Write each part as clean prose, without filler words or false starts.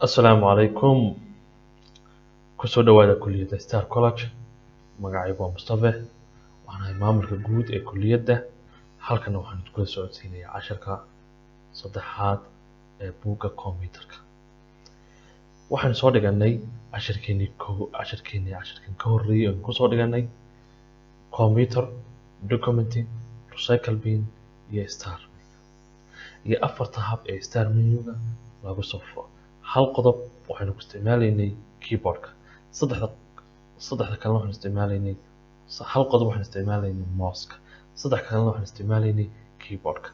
Assalaamu calaykum. Kusoo dhawaada kulliyadda Star College. Magacaygu waa Mustafa. Waxaan ahay maamulka guud ee kulliyadda. Halkan waxaan kula socodsiinayaa casharka saddexaad ee buugga kombiyuutarka. Waxaan soo dhiganay casharkeenii ka horreeyay oo kusoo dhiganay computer, documenting, recycle bin iyo star iyo afarta hab ee star menu-ga lagu soo furo. hal qodob waxaanu ku isticmaalaynay keyboardka. saddexda kalena waxaan isticmaalaynay hal qodob waxaan isticmaalaynay mouse-ka. saddex kalena waxaan isticmaalaynay keyboardka.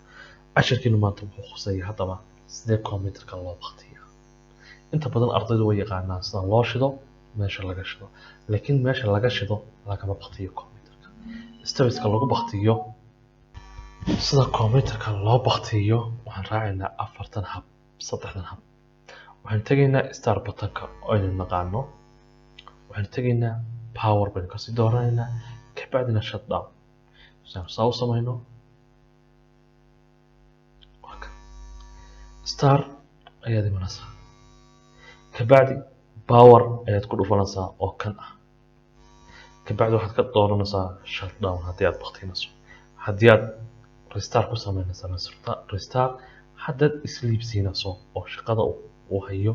casharkeenu maanta wuxuu khuseeyaa haddaba sidee kombiyuutarka loo baktiyaa. inta badan ardaydu way yaqaanaan sida loo shido, meesha laga shido, laakiin meesha laga shido lagama baktiyo kombiyuutarka. Stepska lagu baktiyo sida kombiyuutarka loo baktiyo waxaan raacaynaa saddexdan hab. waxaan tegaynaa start buttonka oo aynu naqaano. waxaan tegaynaa power baynu kasii dooranaynaa, kabacdina shutdown. saa u samayno star ayaad imanaysaa, kabacdi power ayaad ku dhufanaysaa oo kan ah, kabacdi waxaad ka dooranaysaa shutdown haddii aad baktinayso. haddii aad restart ku samaynaysaa restart, haddaad sleep siinayso oo shaqada uu hayo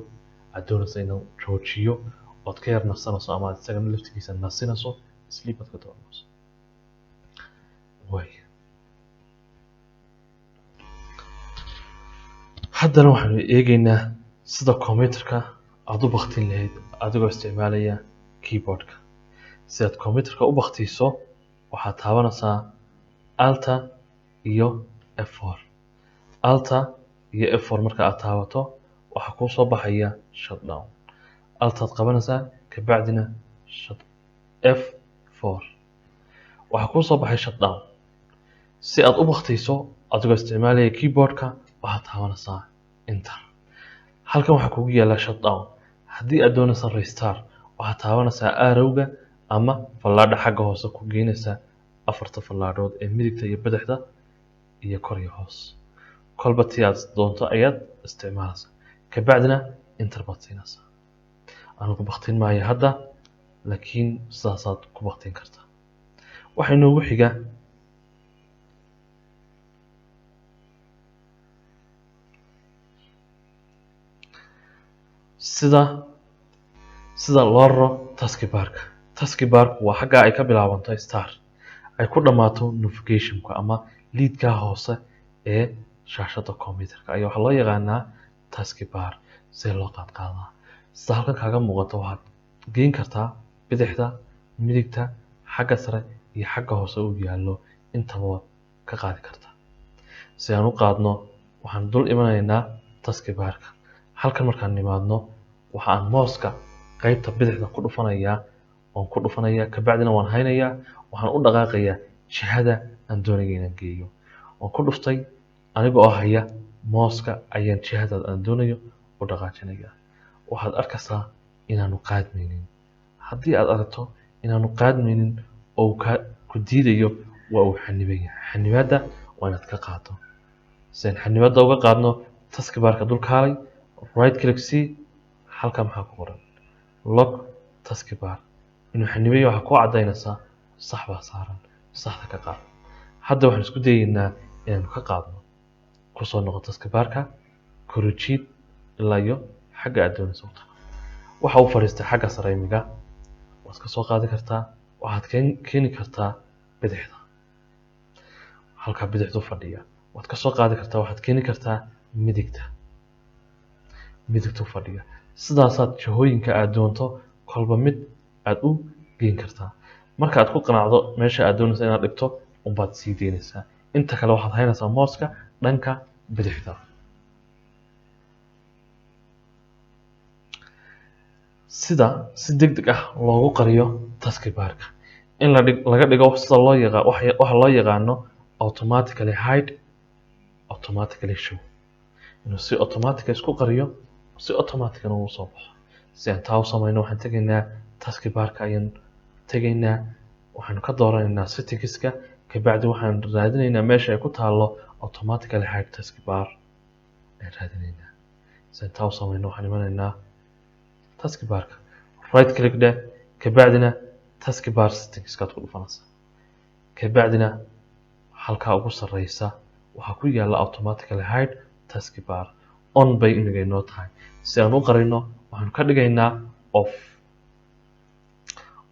aad doonaysa inuu joojiyo ood ka yar nasanayso ama aad isagana laftigiisa nasinayso, sleep aad ka dooranayso. haddana waxaanu eegaynaa sida kombiyuutarka aad u baktin lahayd adigoo isticmaalaya keyboardka. si aad kombiyuutarka u baktiiso waxaad taabanaysaa alta iyo F4. alta iyo F4 marka aad taabato waxaa kuu soo baxaya shutdown. altaad qabanaysaa, kabacdina F4 waxaa kuu soo baxay shutdown. si aad u baktiiso adigoo isticmaalaya keyboardka waxaad taabanaysaa enter. halkan waxaa kugu yaala shutdown. haddii aad doonaysa restart waxaad taabanaysaa arrowga ama fallaadha xagga hoose ku geynaysa afarta fallaadhood ee midigta iyo bidixda iyo kor iyo hoos. kolba tii aad doonto ayaad isticmaalaysaa, kabacdina enter baad siinaysaa. anigu baktin maayo hadda, laakiin sidaasaad ku baktin kartaa. waxaa inoogu xiga sida loo raro taskbarka. taskbarku waa xagga ay ka bilaabanto start ay ku dhammaato navigationka ama liidka hoose ee shaashada kombiyuutarka ayaa waxaa loo yaqaanaa taskbar. see loo qaadqaadaa sida halkan kaaga muuqato waxaad geyn kartaa bidixda, midigta, xagga sare iyo xagga hoose uu yaallo intaba waad ka qaadi kartaa. si aan u qaadno waxaan dul imanaynaa taskbarka. halkan markaan nimaadno waxaan mooska qaybta bidixda ku dhufanayaa, kabacdina waan haynayaa. waxaan u dhaqaaqayaa jihada aan doonaya inaan geeyo. waan ku dhuftay, aniga oo haya mooska ayaan jihada aan doonayo u dhaqaajinayaa. waxaad arkaysaa inaanu qaadmaynin. haddii aad aragto inaanu qaadmaynin oo ku diidayo waa uu xaniban yahay. xanibaadda waa inaad ka qaado. si aan xanibaadda uga qaadno taskbarka dul kaalay, right click C, halka maxaa ku qoran lock taskbar. inuu xanibayo waxaa ku cadaynaysaa sax baa saaran, saxda ka qaad. hadda waxaan isku dayaynaa inaanu ka qaadno. kusoo noqo taskbarka, korojiid ilaa iyo xagga aad doonayso u tago. waxa uu fadhiistay xagga sare imiga, waad ka soo qaadi kartaa. waxaad keeni kartaa bidixda, halkaa bidixdu fadhiya waad ka soo qaadi kartaa. waxaad keeni kartaa midigtu fadhiya. sidaasaad jihooyinka aad doonto kolba mid aad u geyn kartaa. marka aad ku qanacdo meesha aad doonayso inaad dhigto unbaad sii deynaysaa. inta kale waxaad haynaysaa mooska dhanka bidixda. si degdeg ah loogu qariyo taskbarka in laga dhigo sida waxa loo yaqaano automatically hide, automatically show. inuu si automatic isku qariyo, si automatic uu soo baxo. si aan taa u samayno waxaan tegaynaa taskbarka ayaan tegaynaa. waxaan ka dooranaynaa settingska, kabacdi waxaan raadinaynaa meesha ay ku taalo automatically hide taskbar ayaan raadinaynaa. سنتاو سمينو حنمانينا تاسك بارك رايت كليك ده كبعدنا تاسك بار settings ka ku dhufanaysa kabacdina halka ugu sareysa waxa ku yaala automatically hide task bar on bay inaga inoo tahay si aan u qarino waxaan ka dhigaynaa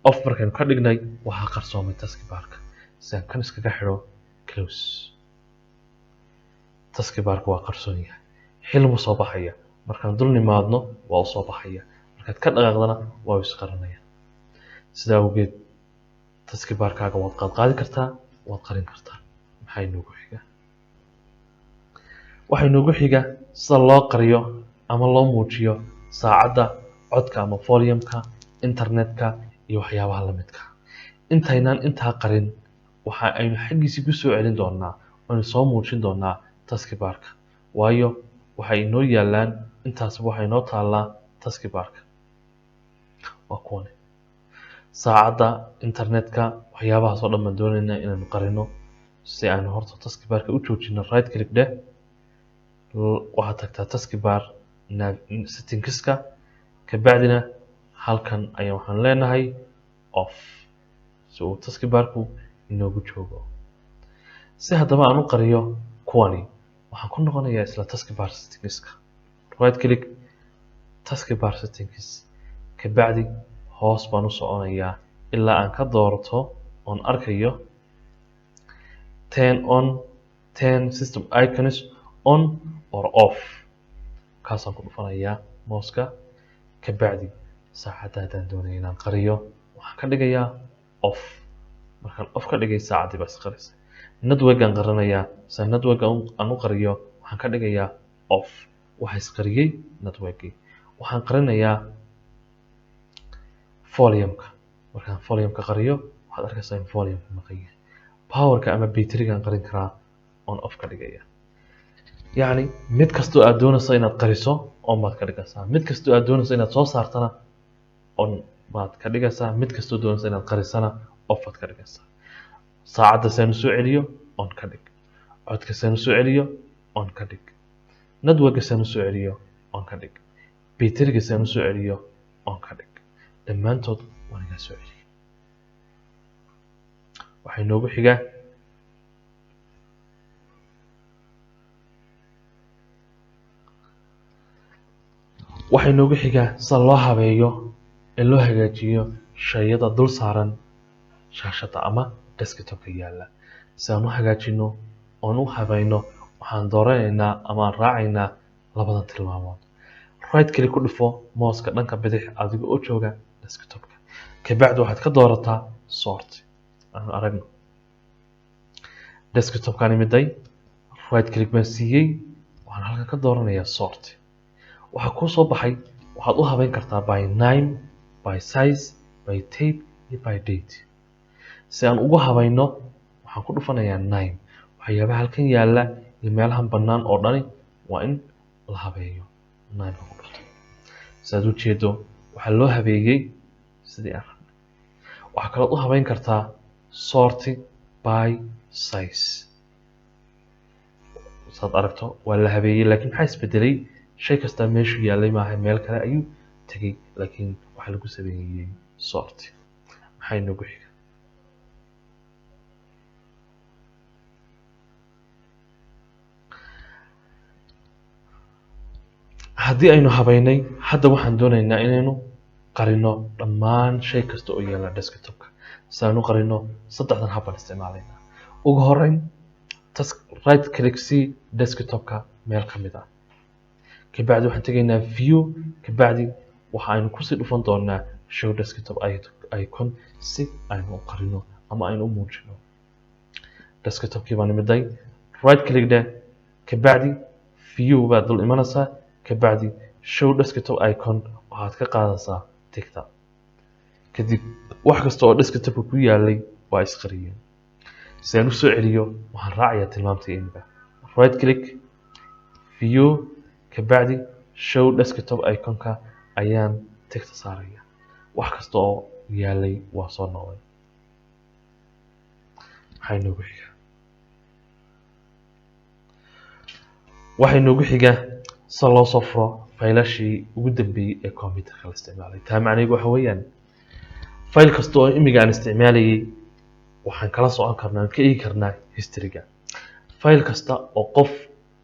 off markaan ka dhignay waxa qarsoomay task barka si aan kan iskaga xiro close task barka waa qarsoon yahay xilmu soo baxaya markaan dul nimaadno waa u soo baxaya markaad ka dhaqaaqdana waa is qaranaya sidaa awgeed task barkaaga waad qaadi kartaa waad qarin kartaa maxay noogu xiga waxay noogu xiga sida loo qariyo ama loo muujiyo saacadda codka ama volume-ka internetka iyo waxyaabaha la midka intaynaan intaa qarin waxa aynu xaggiisa ku soo celin doonaa oo soo muujin doonaa task barka waayo waxay inoo yaalaan intaas waxay noo taalaa task barka waa kuwan saacadda internetka waxyaabaha soo dhammaan doonaynaa inaan qarino si aan horta task barka u joojino right click dheh waxaad tagtaa task bar settingska kabacdina halkan ayaa waxaan leenahay off so task barku inoogu joogo si haddaba aan u qariyo kuwani waxaan ku noqonayaa isla task bar settingska right click task bar settings kabacdi hoos baan u soconayaa ilaa aan ka doorto oon arkayo turn system icons on or off kaasaan ku dhufanayaa mouska kabacdi saacadda haddaan doonayo inaan qariyo waxaan ka dhigayaa off markaan off ka dhigay saacaddii baa is qarisay network-aan qarinayaa sa network aan u qariyo waxaan ka dhigayaa off waxa is qariyey network-ii waxaan qarinayaa volume-ka markaan volume-ka qariyo waxaad arkaysaa in volume-ka maqan yahay power-ka ama battery-gaan qarin karaa on off ka dhigaya يعني mid kasto aad doonayso inaad qariso on baad ka dhigaysaa mid kasto aad doonayso inaad soo saartana on baad ka dhigaysaa mid kasto doonayso inaad qarisana off baad ka dhigaysaa saacadda saan soo celiyo on ka dhig codka saan soo celiyo on ka dhig network saan soo celiyo on ka dhig battery saan soo celiyo on ka dhig dhammaantood waan iga soo celiyo waxay noogu xigaa waxay noogu xigaa sida loo habeeyo ee loo hagaajiyo shayada dul saaran shaashada ama desktop-ka yaala si aan u hagaajino oon u habayno waxaan dooranaynaa ama aan raacaynaa labadan tilmaamood right click ku dhufo mouska dhanka bidix adiga oo jooga desktop-ka kabacdi waxaad ka doorataa sort aan aragno desktop-kan imiday right click baan siiyey waxaan halkan ka dooranayaa sort waxa ku soo baxay waxaad u habeyn kartaa by name by size by tape iyo by date si aan ugu habayno waxaan ku dhufanayaa name waxyaabaha halkan yaala iyo meelahan bannaan oo dhani waa in la habeeyo name ku dhufto sidaad u jeedo waxaa loo habeeyey sidii aan rabnay waxaa kalood u habeyn kartaa sort by size saad aragto waa la habeeyey laakiin maxaa isbedelay shay kasta meeshu yaalay maaha meel kale ayuu tagay laakiin waxa lagu sameeyay sort maxay noogu xiga haddii aynu habeynay hadda waxaan doonaynaa inaynu qarino dhammaan shay kasta oo yaala desktop-ka si aan u qarino saddexdan hab baan isticmaalaynaa ugu horreyn right click c desktop-ka meel ka mid ah kabacdi waxaan tegaynaa view kabacdi waxa aynu kusii dhufan doonaa show desktop icon si aynu u qarino ama aynu u muujino desktop-kii baan imiday right click dheh kabacdi view baad dul imanaysaa kabacdi show desktop icon waxaad ka qaadaysaa tigta kadib wax kasta oo desktop-ka ku yaalay waa isqariyeen si aan u soo celiyo waxaan raacayaa tilmaamta imiga right click view kabacdi show desktop icon-ka ayaan tigta saaraya wax kasta oo yaalay waa soo noqday maxay noogu xigaa waxay noogu xigaa sida loo soo furo faylashii ugu dambeeyay ee computerka la isticmaalay. taa macnaheedu waxa weeyaan fayl kasta oo imiga aan isticmaalayay waxaan kala socon karnaa ka eegi karnaa historyga. fayl kasta oo qof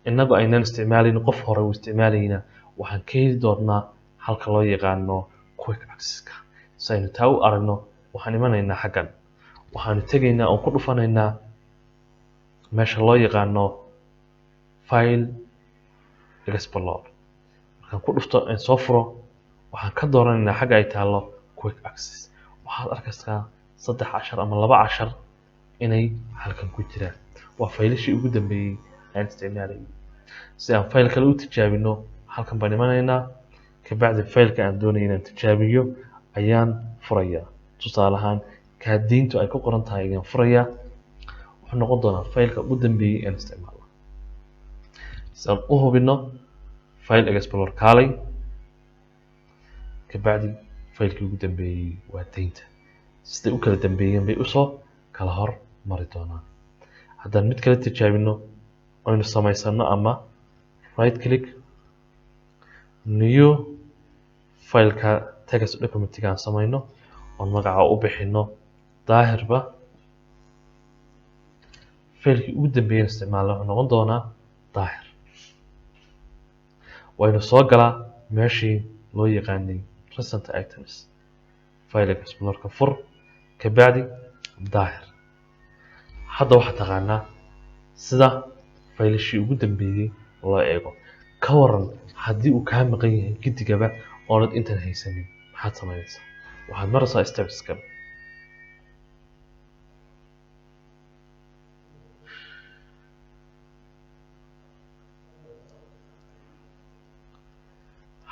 inagu aynaan isticmaalin qof hore uu isticmaalayna waxaan ka heli doonaa halka loo yaqaano quick access-ka. saynu taa u aragno waxaan imanaynaa xaggan waxaanu tegaynaa oo ku dhufanaynaa meesha loo yaqaano file explorer. markaan ku dhufto aan soo furo waxaan ka dooranaynaa xagga ay taalo quick access. waxaad arkaysaa 3 cashar ama 2 cashar inay halkan ku jiraan. waa faylashii ugu dambeeyay aan isticmaalayay. si aan fayl kale u tijaabino halkan baan imanaynaa ka bacdi faylka aan doonayo inaan tijaabiyo ayaan furayaa. tusaale ahaan kaadiintu ay ku qoran tahay ayaan furayaa. wuxuu noqon doonaa faylka ugu dambeeyay aan isticmaalo. si aan u hubino file explorer kaalay ka bacdi faylkii ugu dambeeyay waa daynta. siday u kala dambeeyeen bay usoo kala hor mari doonaan. haddaan mid kale tijaabino aynu samaysano ama right click new faylka text document-ga aan samayno oo magaca u bixino daahirba. faylkii ugu dambeeyay isticmaalno wuxuu noqon doonaa daahir. waynu soo galaa meeshii loo yaqaanay recent items. file explorer-ka fur ka bacdi daahir. hadda waxaad taqaanaa sida faylashii ugu dambeeyay loo eego. ka waran haddii uu kaa maqan yahay gidigaba oonad intan haysanin maxaad samaynaysaa? waxaad maraysaa stepskan.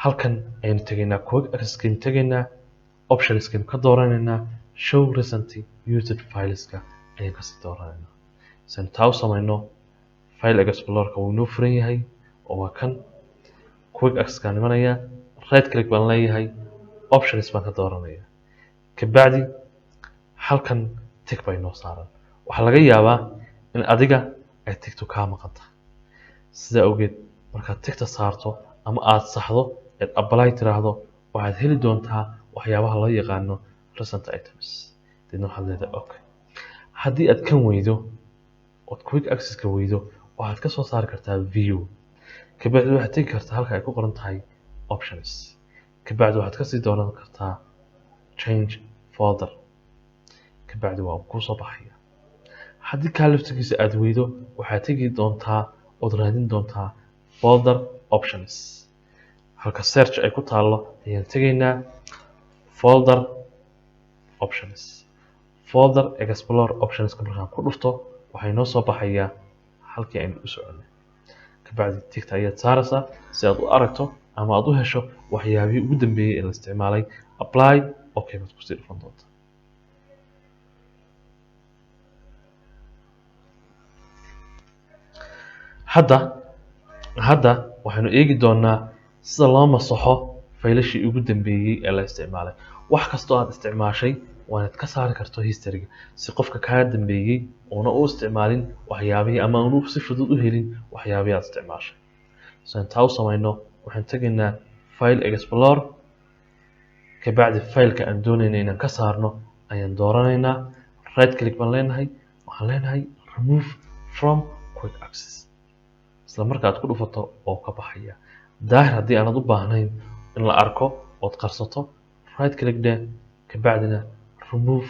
halkan ayaynu tegaynaa quick access-kaynu tegaynaa options-kaynu ka dooranaynaa show recent used files-ka ayaan kasii dooranaynaa. saynu taa u samayno file explorer-ka wuu inoo furan yahay oo waa kan quick access-kaan imanayaa right click baan leeyahay options baan ka dooranayaa ka bacdi halkan tick bay noo saaran. waxaa laga yaabaa in adiga ay tigtu kaa maqan tahay. sidaa awgeed markaad tigta saarto ama aad saxdo aad apply tiraahdo waxaad heli doontaa waxyaabaha loo yaqaano recent items. deedna waxaad leedahay okay. haddii aad kan weydo ood quick access-ka weydo waxaad ka soo saari kartaa view ka bacdi waxaad tegi kartaa halka ay ku qoran tahay options ka bacdi waxaad kasii dooran kartaa change folder ka bacdi waa kuu soo baxaya. haddii kaa laftigiisa aad weydo waxaad tegi doontaa ood raadin doontaa folder options. halka search ay ku taalo ayaan tegaynaa folder options. folder explorer options-ka markaan ku dhufto waxay noo soo baxayaa halkii aynu u soconay. ka bacdi tigta ayaad saaraysaa si aad u aragto ama aad u hesho waxyaabihii ugu dambeeyay ee la isticmaalay. apply okay baad kusii dhufan doontaa. hadda waxaynu eegi doonaa sida loo masaxo faylashii ugu dambeeyay ee la isticmaalay. wax kastoo aad isticmaashay waanaad ka saari karto historyga si qofka kaa dambeeyay uuna u isticmaalin waxyaabihii ama aanu si fudud u helin waxyaabihii aad isticmaashay. saynu taa u samayno waxaan tegaynaa file explorer ka bacdi faylka aan doonayna inaan ka saarno ayaan dooranaynaa right click baan leenahay waxaan leenahay remove from quick access. isla markaad ku dhufato oo ka baxaya daahir. haddii aanad u baahnayn in la arko ood qarsato right click dhe ka bacdina remove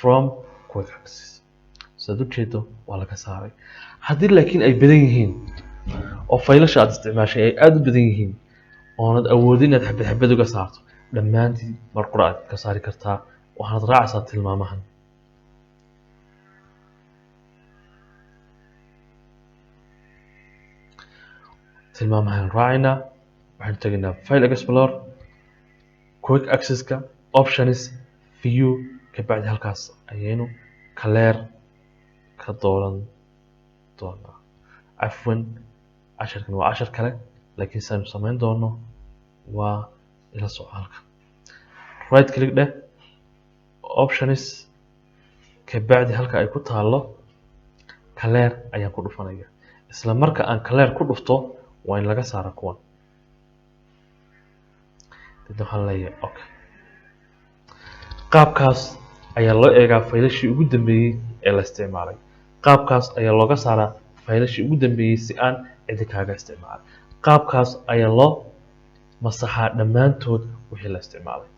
from quick access. sidaad ujeedo waa laga saaray. haddii laakiin ay badan yihiin oo faylasha aad isticmaashay ay aada u badan yihiin oonad awoodin inaad xabad xabad uga saarto dhammaantii mar qura aad ka saari kartaa. waxaad raacaysaa tilmaamahan. raacaynaa waxaan tegaynaa file explorer quick access-ka options view ka bacdi halkaas ayaynu clear ka dooran doonaa. cafwan casharkan waa cashar kale laakiin saynu samayn doono waa ila soco halkan right click dheh options ka bacdi halka ay ku taalo clear ayaan ku dhufanaya. isla marka aan clear ku dhufto waa in laga saara kuwan. dadna waxaan leeyahay okay. qaabkaas ayaa loo eegaa faylashii ugu dambeeyey ee la isticmaalay. qaabkaas ayaa looga saaraa faylashii ugu dambeeyey si aan cidi kaaga isticmaalin. qaabkaas ayaa loo masaxaa dhammaantood wixii la isticmaalay.